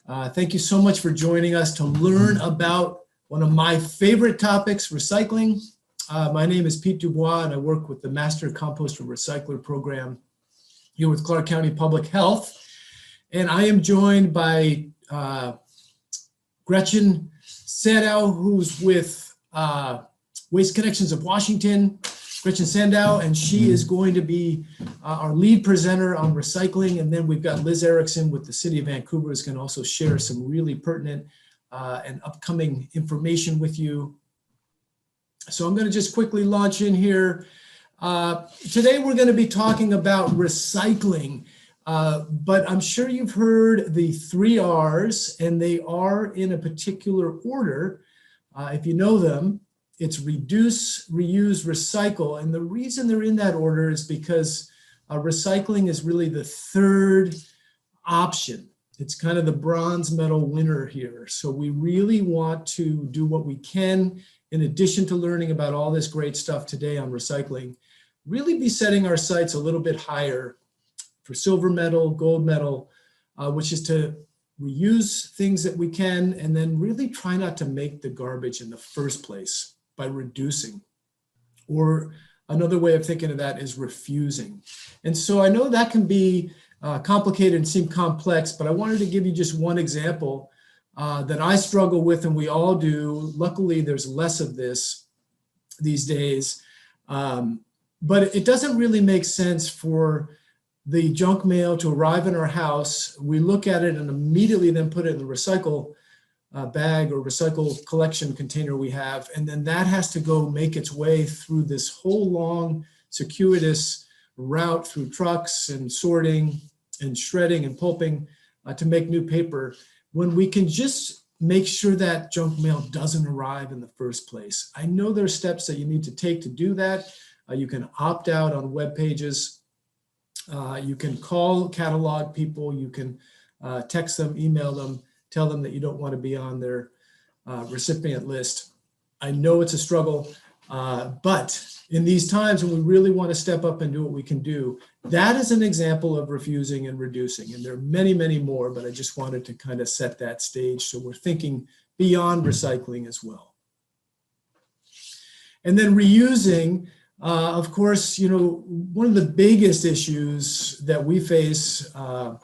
Thank you so much for joining us to learn about one of my favorite topics, recycling. My name is Pete Dubois, and I work with the Master Composter Recycler program here with Clark County Public Health. And I am joined by Gretchen Sandow, who's with Waste Connections of Washington. Gretchen Sandow, and she is going to be our lead presenter on recycling. And then we've got Liz Erickson with the City of Vancouver, who's going to also share some really pertinent and upcoming information with you. So I'm going to just quickly launch in here. Today we're going to be talking about recycling, but I'm sure you've heard the 3 R's, and they are in a particular order. If you know them, it's reduce, reuse, recycle. And the reason they're in that order is because recycling is really the third option. It's kind of the bronze medal winner here. So we really want to do what we can, in addition to learning about all this great stuff today on recycling, really be setting our sights a little bit higher for silver medal, gold medal, which is to reuse things that we can, and then really try not to make the garbage in the first place by reducing. Or another way of thinking of that is refusing. And so I know that can be complicated and seem complex, but I wanted to give you just one example that I struggle with, and we all do. Luckily, there's less of this these days, but it doesn't really make sense for the junk mail to arrive in our house. We look at it and immediately then put it in the recycle bag or recycle collection container we have, and then that has to go make its way through this whole long circuitous route through trucks and sorting and shredding and pulping to make new paper, when we can just make sure that junk mail doesn't arrive in the first place. I know there are steps that you need to take to do that. You can opt out on web pages. You can call catalog people. You can text them, email them, tell them that you don't want to be on their recipient list. I know it's a struggle, but in these times when we really want to step up and do what we can do, that is an example of refusing and reducing. And there are many, many more, but I just wanted to kind of set that stage so we're thinking beyond recycling as well. And then reusing, of course, you know, one of the biggest issues that we face are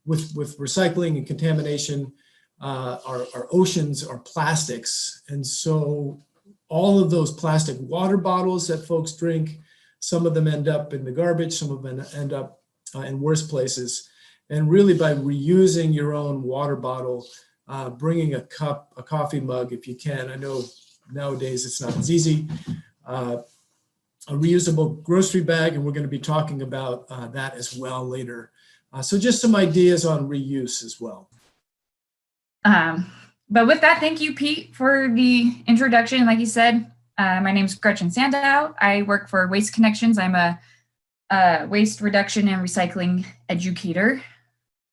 with recycling and contamination, our oceans are plastics. And so all of those plastic water bottles that folks drink, some of them end up in the garbage, some of them end up in worse places. And really by reusing your own water bottle, bringing a cup, a coffee mug if you can. I know nowadays it's not as easy. A reusable grocery bag, and we're going to be talking about that as well later. So just some ideas on reuse as well. But with that, thank you, Pete, for the introduction. Like you said, my name is Gretchen Sandow. I work for Waste Connections. I'm a waste reduction and recycling educator.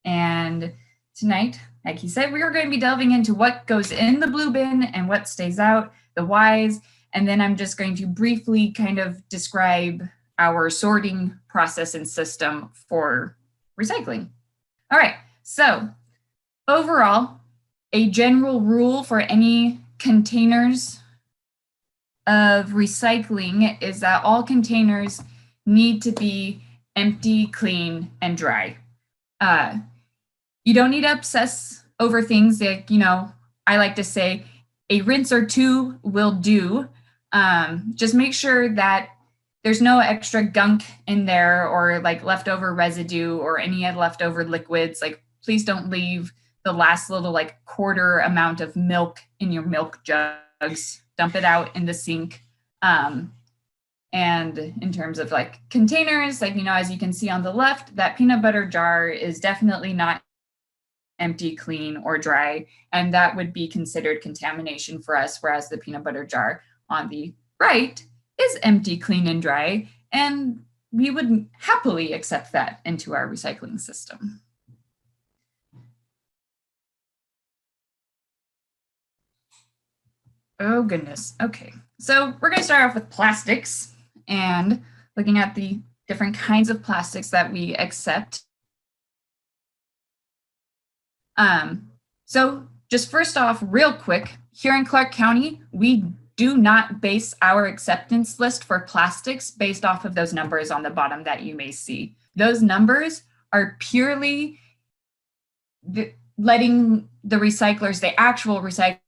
And tonight, like you said, we are going to be delving into what goes in the blue bin and what stays out, the whys, and then I'm just going to briefly kind of describe our sorting process and system for recycling. All right, so overall, a general rule for any containers of recycling is that all containers need to be empty, clean, and dry. You don't need to obsess over things that, you know, I like to say a rinse or two will do. Just make sure that there's no extra gunk in there or like leftover residue or any leftover liquids. Like, please don't leave the last little like quarter amount of milk in your milk jugs. Dump it out in the sink. And in terms of like containers, like, you know, as you can see on the left, that peanut butter jar is definitely not empty, clean, or dry. And that would be considered contamination for us, whereas the peanut butter jar on the right is empty, clean, and dry, and we would happily accept that into our recycling system. Oh goodness, okay. So we're gonna start off with plastics and looking at the different kinds of plastics that we accept So just first off, real quick, here in Clark County, we do not base our acceptance list for plastics based off of those numbers on the bottom that you may see. Those numbers are purely letting the recyclers, the actual recyclers,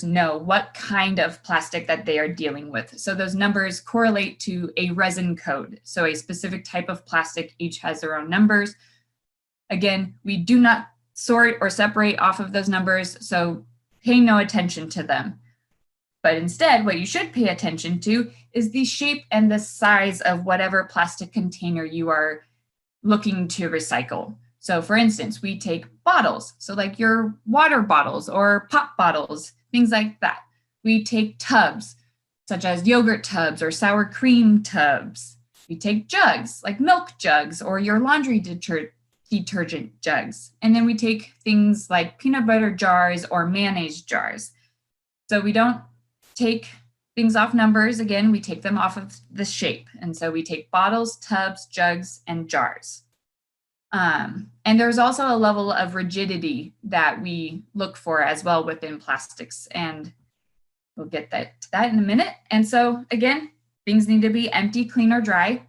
know what kind of plastic that they are dealing with. So those numbers correlate to a resin code. So a specific type of plastic each has their own numbers. Again, we do not sort or separate off of those numbers, so pay no attention to them. But instead, what you should pay attention to is the shape and the size of whatever plastic container you are looking to recycle. So for instance, we take bottles, so like your water bottles or pop bottles, things like that. We take tubs, such as yogurt tubs or sour cream tubs. We take jugs, like milk jugs or your laundry detergent jugs. And then we take things like peanut butter jars or mayonnaise jars. So we don't take things off numbers. Again, we take them off of the shape. And so we take bottles, tubs, jugs, and jars. And there's also a level of rigidity that we look for as well within plastics. And we'll get to that in a minute. And so again, things need to be empty, clean, or dry.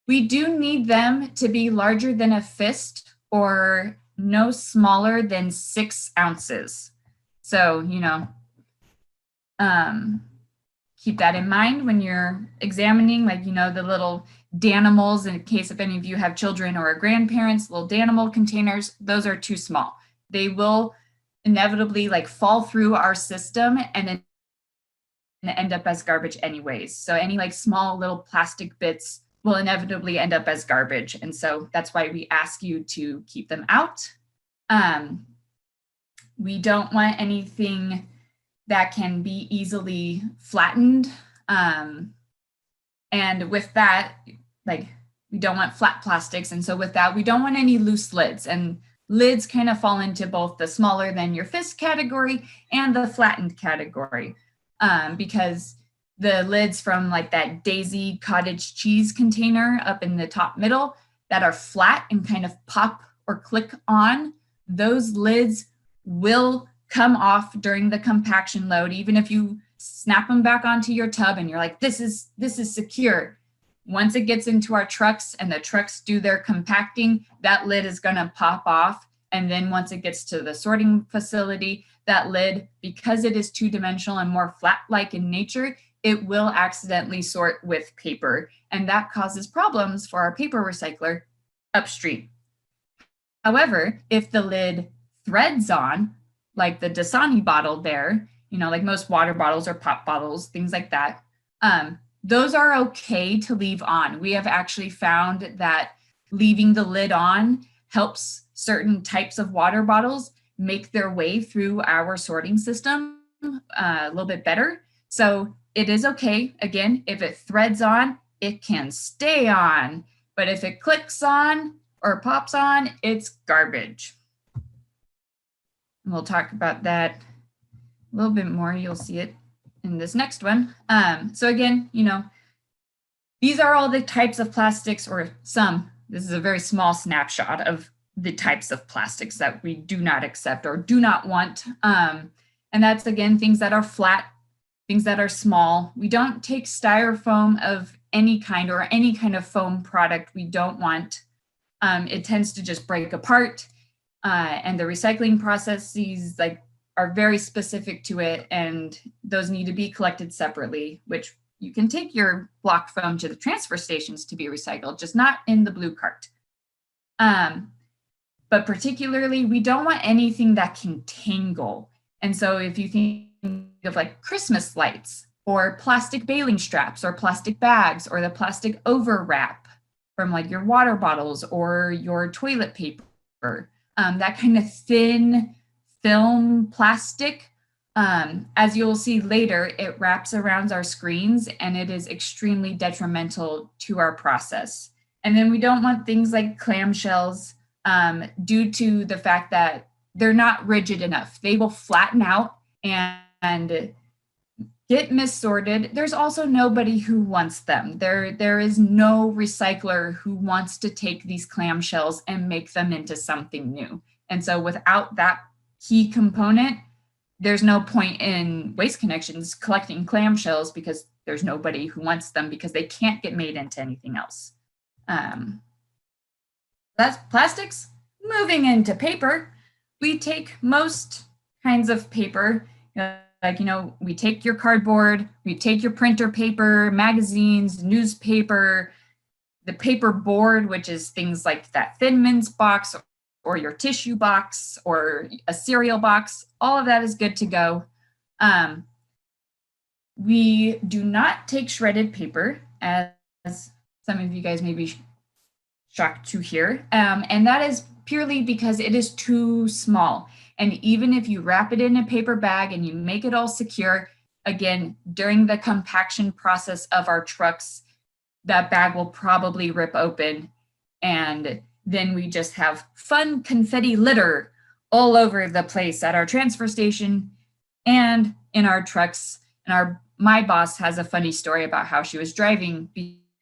We do need them to be larger than a fist or no smaller than 6 ounces. So, keep that in mind when you're examining, like, the little Danimals, in case if any of you have children or grandparents, little Danimal containers, those are too small. They will inevitably fall through our system and then end up as garbage anyways. So any small little plastic bits will inevitably end up as garbage. And so that's why we ask you to keep them out. We don't want anything that can be easily flattened. And with that, we don't want flat plastics. And so with that, we don't want any loose lids. And lids kind of fall into both the smaller than your fist category and the flattened category. Because the lids from that Daisy cottage cheese container up in the top middle that are flat and kind of pop or click on, those lids will come off during the compaction load. Even if you snap them back onto your tub and you're like, this is secure. Once it gets into our trucks and the trucks do their compacting, that lid is going to pop off. And then once it gets to the sorting facility, that lid, because it is two-dimensional and more flat-like in nature, it will accidentally sort with paper. And that causes problems for our paper recycler upstream. However, if the lid threads on, like the Dasani bottle there, like most water bottles or pop bottles, things like that, those are okay to leave on. We have actually found that leaving the lid on helps certain types of water bottles make their way through our sorting system a little bit better. So it is okay. Again, if it threads on, it can stay on. But if it clicks on or pops on, it's garbage. And we'll talk about that a little bit more. You'll see it in this next one. So again, these are all the types of plastics, or some. This is a very small snapshot of the types of plastics that we do not accept or do not want. And that's, again, things that are flat, things that are small. We don't take styrofoam of any kind or any kind of foam product we don't want. It tends to just break apart. And the recycling processes are very specific to it, and those need to be collected separately, which you can take your block foam to the transfer stations to be recycled, just not in the blue cart. But particularly, we don't want anything that can tangle. And so if you think of Christmas lights or plastic baling straps or plastic bags or the plastic overwrap from your water bottles or your toilet paper, that kind of thin film plastic, as you'll see later, it wraps around our screens and it is extremely detrimental to our process. And then we don't want things like clamshells due to the fact that they're not rigid enough. They will flatten out and get missorted. There's also nobody who wants them. There is no recycler who wants to take these clamshells and make them into something new. And so without that key component, there's no point in Waste Connections collecting clamshells because there's nobody who wants them because they can't get made into anything else. That's plastics. Moving into paper, we take most kinds of paper, we take your cardboard, we take your printer paper, magazines, newspaper, the paper board, which is things like that Thin Mints box or your tissue box or a cereal box. All of that is good to go. We do not take shredded paper, as some of you guys may be shocked to hear. And that is purely because it is too small. And even if you wrap it in a paper bag and you make it all secure, again, during the compaction process of our trucks, that bag will probably rip open. And then we just have fun confetti litter all over the place at our transfer station and in our trucks. And my boss has a funny story about how she was driving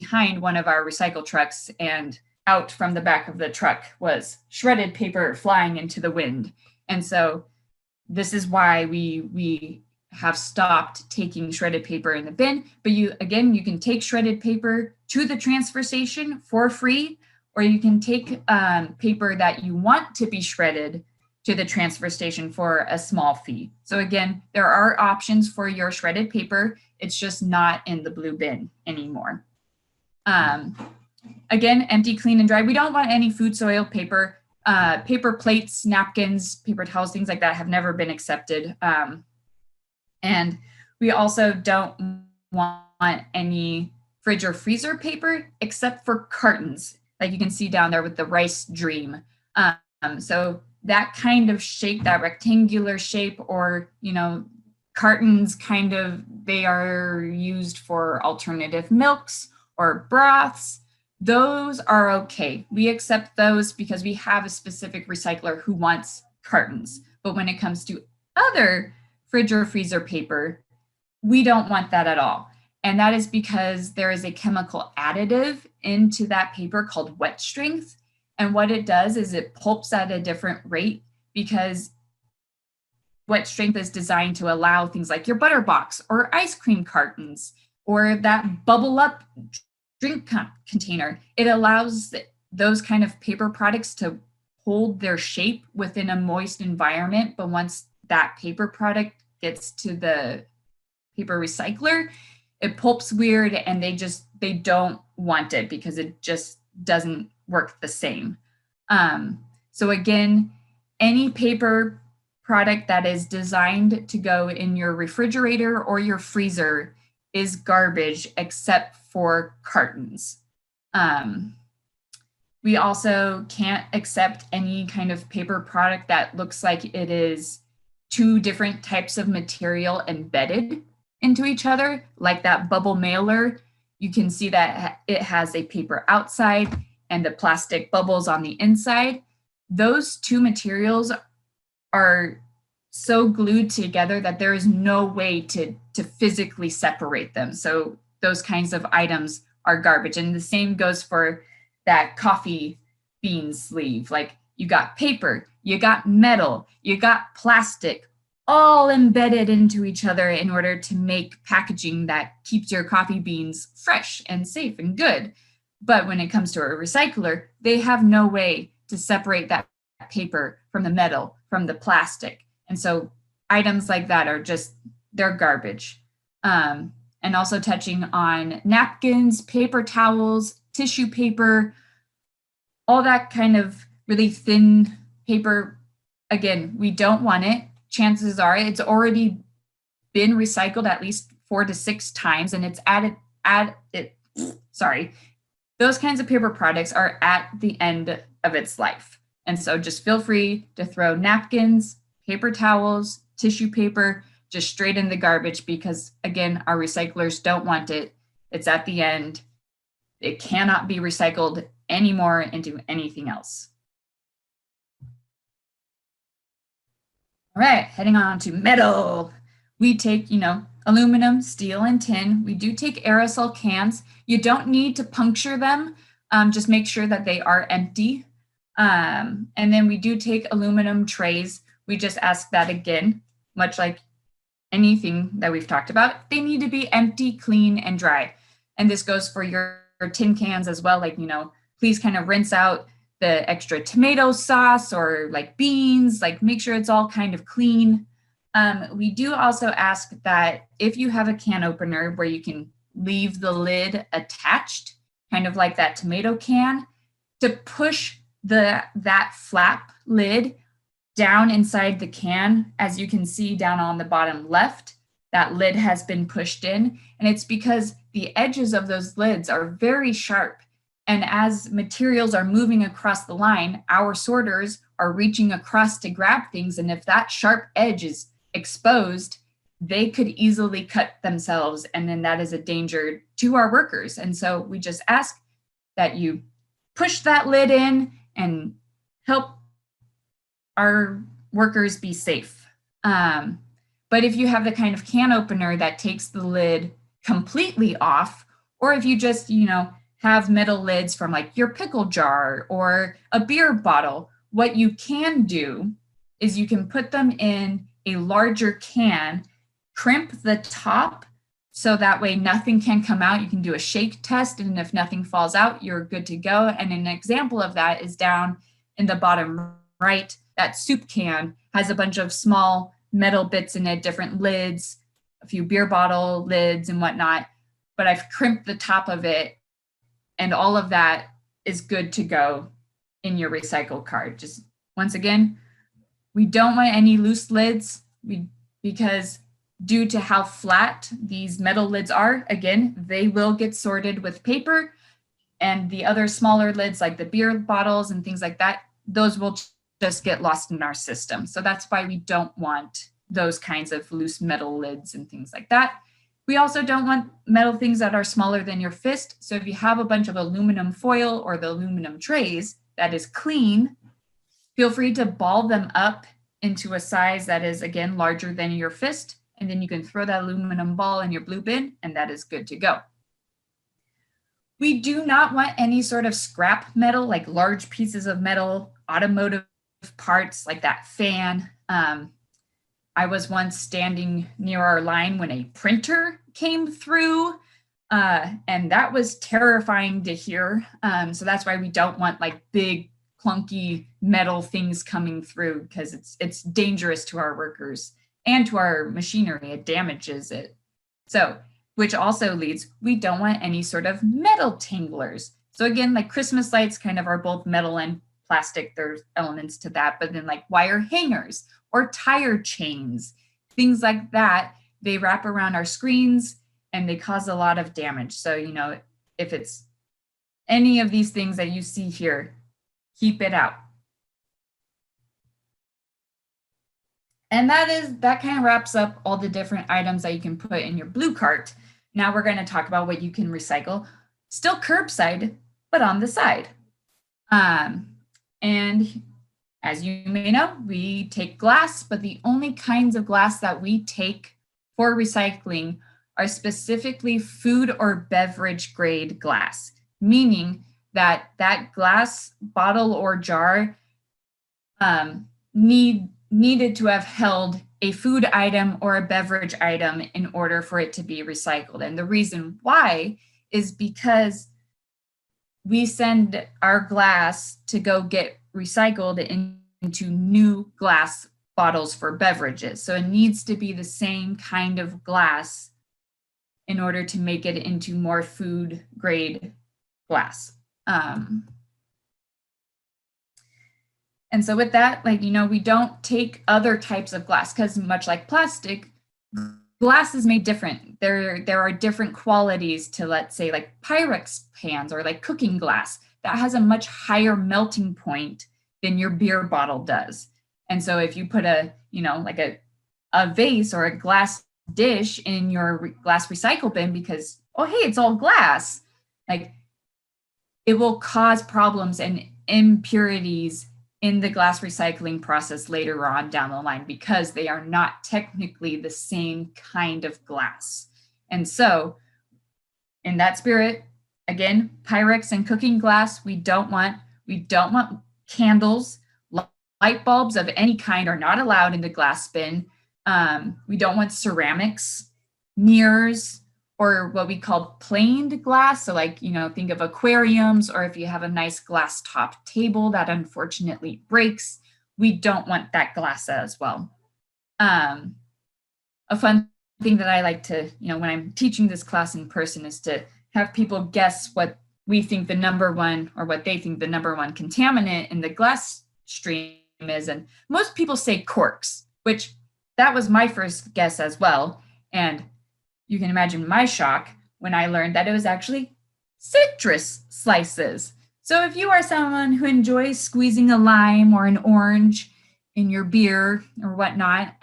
behind one of our recycle trucks, and out from the back of the truck was shredded paper flying into the wind. And so this is why we have stopped taking shredded paper in the bin. But you can take shredded paper to the transfer station for free, or you can take paper that you want to be shredded to the transfer station for a small fee. So again, there are options for your shredded paper. It's just not in the blue bin anymore. Again, empty, clean, and dry. We don't want any food soil paper. Paper plates, napkins, paper towels, things like that have never been accepted. And we also don't want any fridge or freezer paper except for cartons, like you can see down there with the Rice Dream. So that kind of shape, that rectangular shape, or, cartons they are used for alternative milks or broths. Those are okay. We accept those because we have a specific recycler who wants cartons. But when it comes to other fridge or freezer paper, we don't want that at all. And that is because there is a chemical additive into that paper called wet strength. And what it does is it pulps at a different rate, because wet strength is designed to allow things like your butter box or ice cream cartons or that bubble up drink container. It allows those kind of paper products to hold their shape within a moist environment. But once that paper product gets to the paper recycler, it pulps weird, and they don't want it because it just doesn't work the same. So again, any paper product that is designed to go in your refrigerator or your freezer is garbage except for cartons. We also can't accept any kind of paper product that looks like it is two different types of material embedded into each other, like that bubble mailer. You can see that it has a paper outside and the plastic bubbles on the inside. Those two materials are so glued together that there is no way to physically separate them. So those kinds of items are garbage. And the same goes for that coffee bean sleeve. Like, you got paper, you got metal, you got plastic, all embedded into each other in order to make packaging that keeps your coffee beans fresh and safe and good. But when it comes to a recycler, they have no way to separate that paper from the metal, from the plastic. And so items like that are they're garbage. And also touching on napkins, paper towels, tissue paper, all that kind of really thin paper. Again, we don't want it. Chances are it's already been recycled at least 4 to 6 times, and it's those kinds of paper products are at the end of its life. And so just feel free to throw napkins, paper towels, tissue paper, just straight in the garbage, because again, our recyclers don't want it. It's at the end. It cannot be recycled anymore into anything else. All right, heading on to metal. We take, aluminum, steel, and tin. We do take aerosol cans. You don't need to puncture them. Just make sure that they are empty. And then we do take aluminum trays. We just ask that again, much like anything that we've talked about, they need to be empty, clean, and dry. And this goes for your tin cans as well. Like, please kind of rinse out the extra tomato sauce or like beans, like make sure it's all kind of clean. We do also ask that if you have a can opener where you can leave the lid attached, kind of like that tomato can, to push that flap lid down inside the can. As you can see down on the bottom left, that lid has been pushed in, and it's because the edges of those lids are very sharp. And as materials are moving across the line, our sorters are reaching across to grab things. And if that sharp edge is exposed, they could easily cut themselves. And then that is a danger to our workers. And so we just ask that you push that lid in and help our workers be safe. But if you have the kind of can opener that takes the lid completely off, or if you just, have metal lids from like your pickle jar or a beer bottle, what you can do is you can put them in a larger can, crimp the top so that way nothing can come out. You can do a shake test, and if nothing falls out, you're good to go. And an example of that is down in the bottom right. That soup can has a bunch of small metal bits in it, different lids, a few beer bottle lids and whatnot, but I've crimped the top of it, and all of that is good to go in your recycle cart. Just once again, we don't want any loose lids because due to how flat these metal lids are, again, they will get sorted with paper, and the other smaller lids like the beer bottles and things like that, those will just get lost in our system. So that's why we don't want those kinds of loose metal lids and things like that. We also don't want metal things that are smaller than your fist. So if you have a bunch of aluminum foil or the aluminum trays that is clean, feel free to ball them up into a size that is, again, larger than your fist. And then you can throw that aluminum ball in your blue bin, and that is good to go. We do not want any sort of scrap metal, like large pieces of metal, automotive parts like that fan. I was once standing near our line when a printer came through, and that was terrifying to hear. So that's why we don't want like big clunky metal things coming through, because it's dangerous to our workers and to our machinery. It damages it. So, which also leads, we don't want any sort of metal tanglers. So again, like Christmas lights kind of are both metal and plastic. There's elements to that, but then like wire hangers or tire chains, things like that, they wrap around our screens and they cause a lot of damage. So, if it's any of these things that you see here, keep it out. And that kind of wraps up all the different items that you can put in your blue cart. Now we're going to talk about what you can recycle, still curbside, but on the side. And as you may know, we take glass, but the only kinds of glass that we take for recycling are specifically food or beverage grade glass, meaning that glass bottle or jar needed to have held a food item or a beverage item in order for it to be recycled. And the reason why is because we send our glass to go get recycled into new glass bottles for beverages. So it needs to be the same kind of glass in order to make it into more food grade glass. And so with that, we don't take other types of glass, because much like plastic, glass is made different. There are different qualities to, let's say, like Pyrex pans or like cooking glass that has a much higher melting point than your beer bottle does. And so if you put a vase or a glass dish in your glass recycle bin because, oh, hey, it's all glass, it will cause problems and impurities in the glass recycling process later on down the line, because they are not technically the same kind of glass. And so in that spirit, again, Pyrex and cooking glass, we don't want candles, light bulbs of any kind are not allowed in the glass bin. We don't want ceramics, mirrors, or what we call planed glass. So like, think of aquariums, or if you have a nice glass top table that unfortunately breaks, we don't want that glass as well. A fun thing that I like to, when I'm teaching this class in person, is to have people guess what we think the number one, or what they think the number one contaminant in the glass stream is. And most people say corks, which that was my first guess as well. And you can imagine my shock when I learned that it was actually citrus slices. So if you are someone who enjoys squeezing a lime or an orange in your beer or whatnot,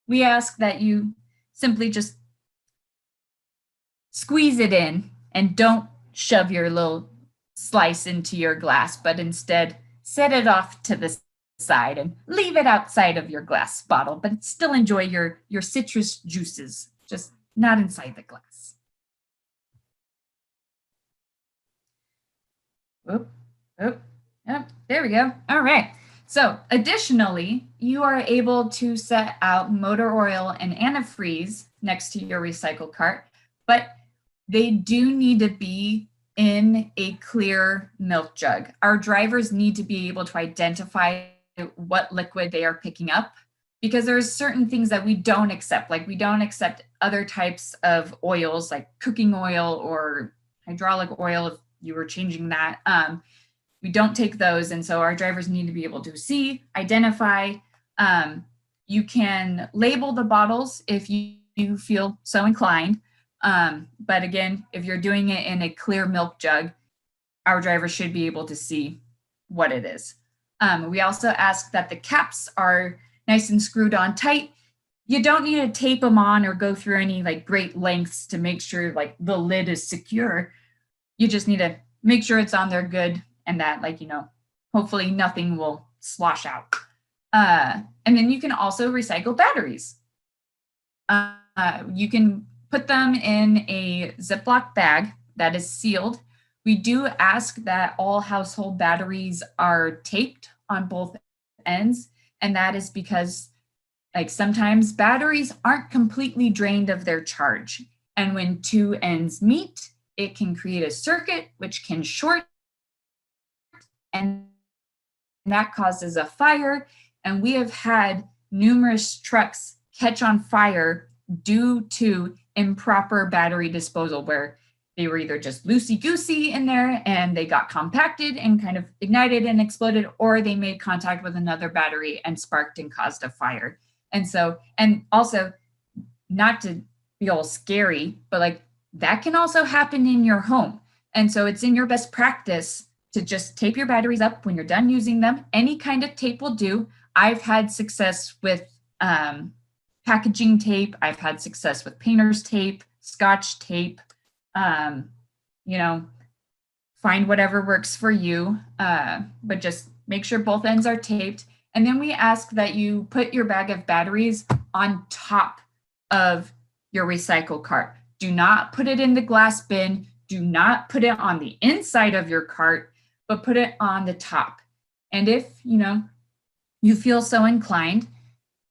we ask that you simply just squeeze it in and don't shove your little slice into your glass, but instead set it off to the side and leave it outside of your glass bottle, but still enjoy your citrus juices, just not inside the glass. Whoop, whoop, yep, there we go. All right. So additionally, you are able to set out motor oil and antifreeze next to your recycle cart, but they do need to be in a clear milk jug. Our drivers need to be able to identify what liquid they are picking up, because there's certain things that we don't accept. Like we don't accept other types of oils like cooking oil or hydraulic oil if you were changing that. We don't take those. And so our drivers need to be able to see, identify. You can label the bottles if you feel so inclined. But again, if you're doing it in a clear milk jug, our driver should be able to see what it is. We also ask that the caps are nice and screwed on tight. You don't need to tape them on or go through any great lengths to make sure the lid is secure. You just need to make sure it's on there good, and that hopefully nothing will slosh out. And then you can also recycle batteries. You can put them in a Ziploc bag that is sealed. We do ask that all household batteries are taped on both ends, and that is because sometimes batteries aren't completely drained of their charge. And when two ends meet, it can create a circuit which can short, and that causes a fire. And we have had numerous trucks catch on fire due to improper battery disposal, where they were either just loosey-goosey in there and they got compacted and kind of ignited and exploded, or they made contact with another battery and sparked and caused a fire. And so, and also, not to be all scary, but that can also happen in your home. And so it's in your best practice to just tape your batteries up when you're done using them. Any kind of tape will do. I've had success with packaging tape. I've had success with painter's tape, Scotch tape. Find whatever works for you, but just make sure both ends are taped. And then we ask that you put your bag of batteries on top of your recycle cart. Do not put it in the glass bin. Do not put it on the inside of your cart, but put it on the top. And if, you feel so inclined,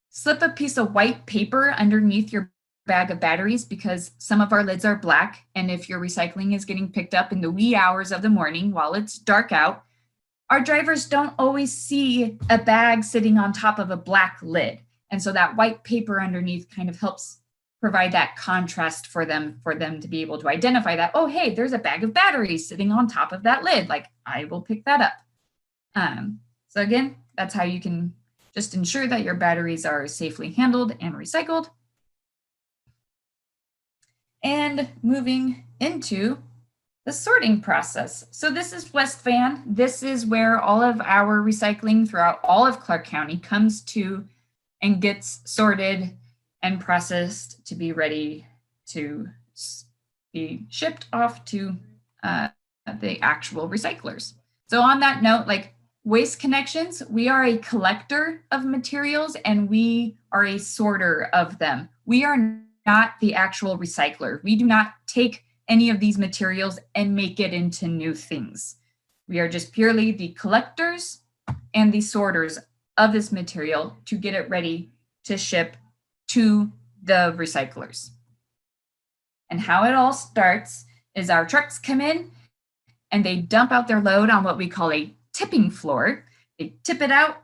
slip a piece of white paper underneath your bag of batteries, because some of our lids are black. And if your recycling is getting picked up in the wee hours of the morning while it's dark out, our drivers don't always see a bag sitting on top of a black lid. And so that white paper underneath kind of helps provide that contrast for them to be able to identify that, oh, hey, there's a bag of batteries sitting on top of that lid. I will pick that up. So again, that's how you can just ensure that your batteries are safely handled and recycled. And moving into the sorting process. So this is West Van. This is where all of our recycling throughout all of Clark County comes to and gets sorted and processed to be ready to be shipped off to the actual recyclers. So on that note, Waste Connections, we are a collector of materials and we are a sorter of them. We are not the actual recycler. We do not take any of these materials and make it into new things. We are just purely the collectors and the sorters of this material to get it ready to ship to the recyclers. And how it all starts is our trucks come in and they dump out their load on what we call a tipping floor. They tip it out,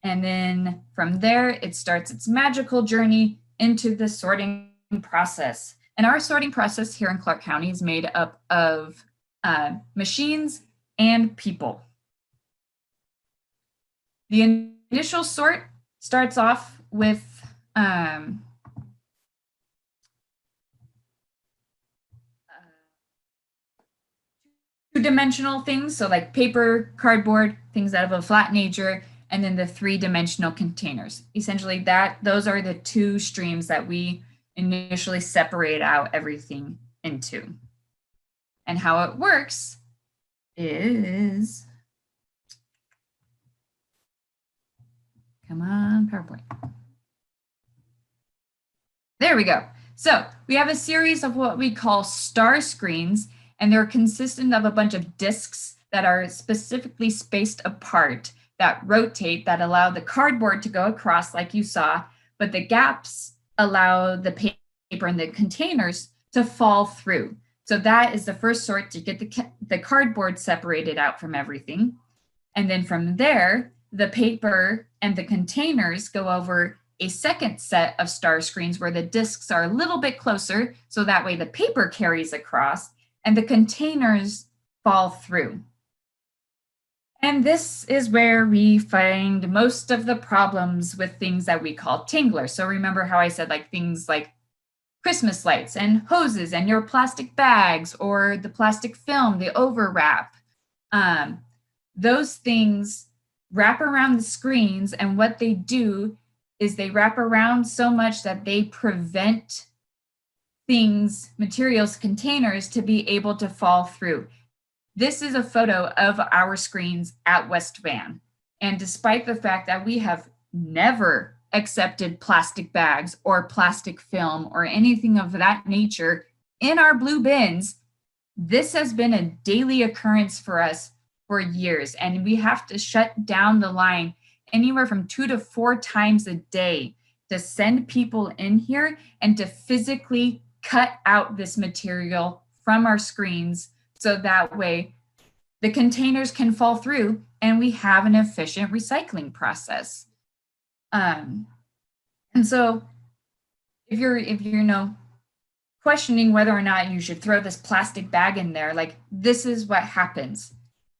and then from there, it starts its magical journey into the sorting process. And our sorting process here in Clark County is made up of machines and people. The initial sort starts off with two-dimensional things, so like paper, cardboard, things that have a flat nature, and then the three-dimensional containers. Essentially, those are the two streams that we initially separate out everything into. And how it works is, come on, PowerPoint. There we go. So we have a series of what we call star screens, and they're consistent of a bunch of discs that are specifically spaced apart, that rotate, that allow the cardboard to go across like you saw, but the gaps allow the paper and the containers to fall through. So that is the first sort to get the cardboard separated out from everything. And then from there, the paper and the containers go over a second set of star screens where the discs are a little bit closer, so that way the paper carries across and the containers fall through. And this is where we find most of the problems with things that we call tanglers. So remember how I said like things like Christmas lights and hoses and your plastic bags or the plastic film, the overwrap. Those things wrap around the screens, and what they do is they wrap around so much that they prevent things, materials, containers to be able to fall through. This is a photo of our screens at West Van. And despite the fact that we have never accepted plastic bags or plastic film or anything of that nature in our blue bins, this has been a daily occurrence for us for years. And we have to shut down the line anywhere from 2 to 4 times a day to send people in here and to physically cut out this material from our screens, so that way the containers can fall through and we have an efficient recycling process. And so if you're questioning whether or not you should throw this plastic bag in there, like this is what happens.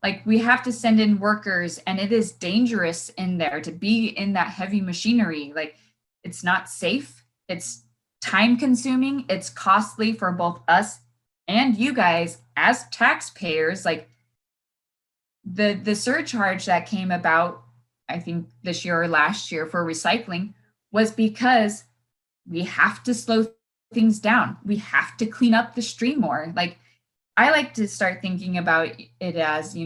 Like we have to send in workers, and it is dangerous in there to be in that heavy machinery. Like it's not safe, it's time consuming, it's costly for both us and you guys as taxpayers. Like the surcharge that came about, I think this year or last year for recycling, was because we have to slow things down. We have to clean up the stream more. Like I like to start thinking about it as,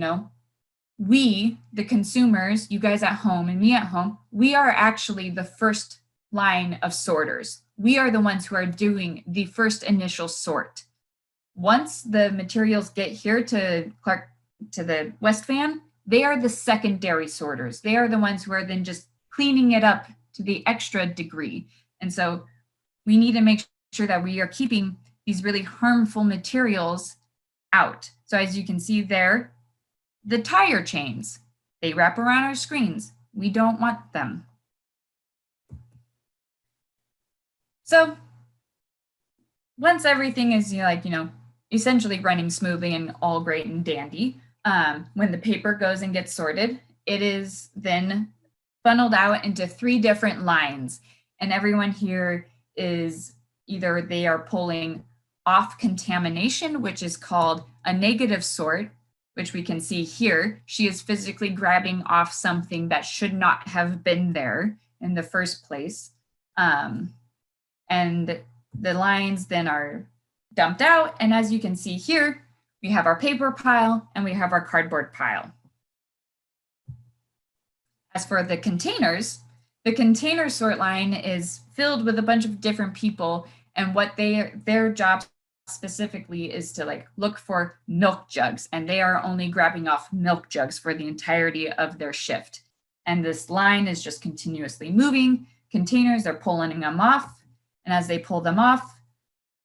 we, the consumers, you guys at home and me at home, we are actually the first line of sorters. We are the ones who are doing the first initial sort. Once the materials get here to the West Van, they are the secondary sorters. They are the ones who are then just cleaning it up to the extra degree. And so we need to make sure that we are keeping these really harmful materials out. So as you can see there, the tire chains, they wrap around our screens. We don't want them. So once everything is essentially running smoothly and all great and dandy, when the paper goes and gets sorted, it is then funneled out into 3 different lines. And everyone here is either they are pulling off contamination, which is called a negative sort, which we can see here. She is physically grabbing off something that should not have been there in the first place. And the lines then are dumped out. And as you can see here, we have our paper pile and we have our cardboard pile. As for the containers, the container sort line is filled with a bunch of different people, and what their job specifically is to look for milk jugs, and they are only grabbing off milk jugs for the entirety of their shift. And this line is just continuously moving. Containers, they're pulling them off. And as they pull them off,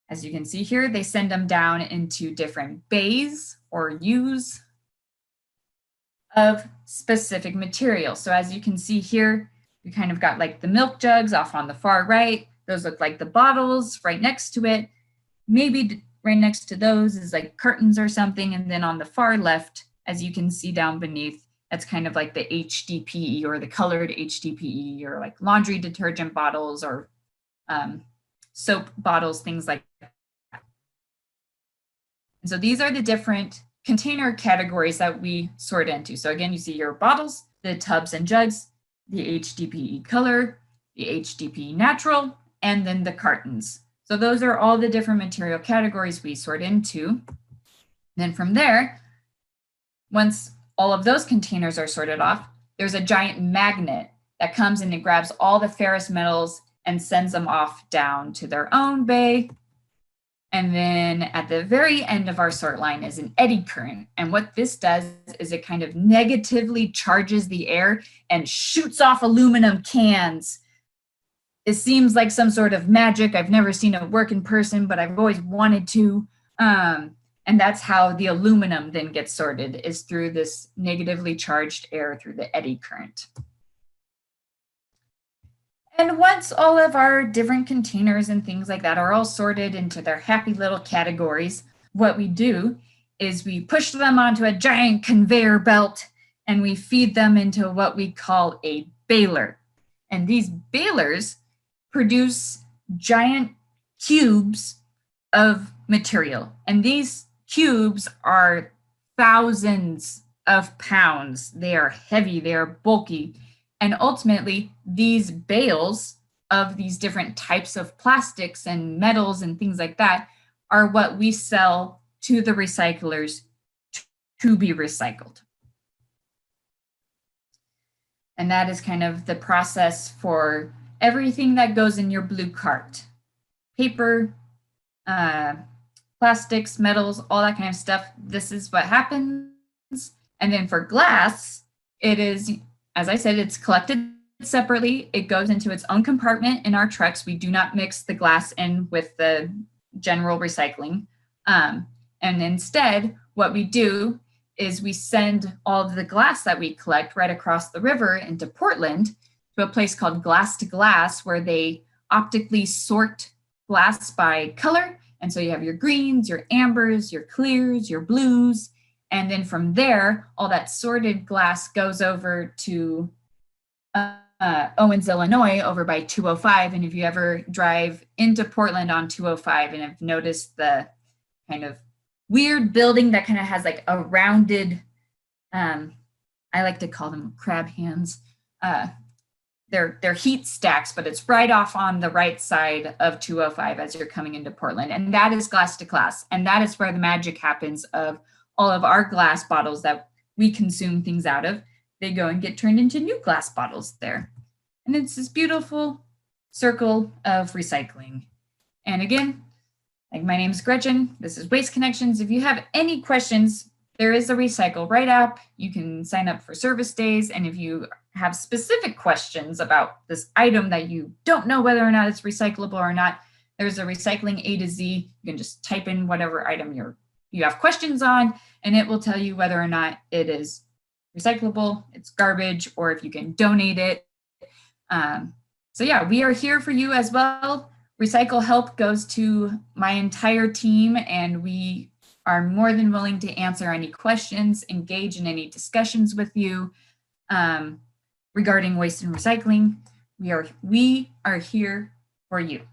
as you can see here, they send them down into different bays or U's of specific material. So as you can see here, we kind of got like the milk jugs off on the far right. Those look like the bottles right next to it. Maybe right next to those is like curtains or something. And then on the far left, as you can see down beneath, that's kind of like the HDPE or the colored HDPE or like laundry detergent bottles or soap bottles, things like that. And so these are the different container categories that we sort into. So again, you see your bottles, the tubs and jugs, the HDPE color, the HDPE natural, and then the cartons. So those are all the different material categories we sort into. Then from there, once all of those containers are sorted off, there's a giant magnet that comes in and grabs all the ferrous metals and sends them off down to their own bay. And then at the very end of our sort line is an eddy current. And what this does is it kind of negatively charges the air and shoots off aluminum cans. It seems like some sort of magic. I've never seen it work in person, but I've always wanted to. And that's how the aluminum then gets sorted, is through this negatively charged air through the eddy current. And once all of our different containers and things like that are all sorted into their happy little categories, what we do is we push them onto a giant conveyor belt and we feed them into what we call a baler. And these balers produce giant cubes of material. And these cubes are thousands of pounds. They are heavy, they are bulky. And ultimately, these bales of these different types of plastics and metals and things like that are what we sell to the recyclers to be recycled. And that is kind of the process for everything that goes in your blue cart. Paper, plastics, metals, all that kind of stuff. This is what happens. And then for glass, it is, as I said, it's collected separately. It goes into its own compartment in our trucks. We do not mix the glass in with the general recycling. And instead, what we do is we send all of the glass that we collect right across the river into Portland to a place called Glass to Glass, where they optically sort glass by color. And so you have your greens, your ambers, your clears, your blues. And then from there, all that sorted glass goes over to Owens, Illinois, over by 205. And if you ever drive into Portland on 205 and have noticed the kind of weird building that kind of has like a rounded, I like to call them crab hands. They're heat stacks, but it's right off on the right side of 205 as you're coming into Portland. And that is Glass to Glass. And that is where the magic happens of all of our glass bottles that we consume things out of. They go and get turned into new glass bottles there. And it's this beautiful circle of recycling. And again, like, my name is Gretchen. This is Waste Connections. If you have any questions, there is a Recycle Right app. You can sign up for service days. And if you have specific questions about this item that you don't know whether or not it's recyclable or not, there's a Recycling A to Z. You can just type in whatever item you have questions on, and it will tell you whether or not it is recyclable, it's garbage, or if you can donate it. So yeah, we are here for you as well. Recycle Help goes to my entire team, and we are more than willing to answer any questions, engage in any discussions with you regarding waste and recycling. We are here for you.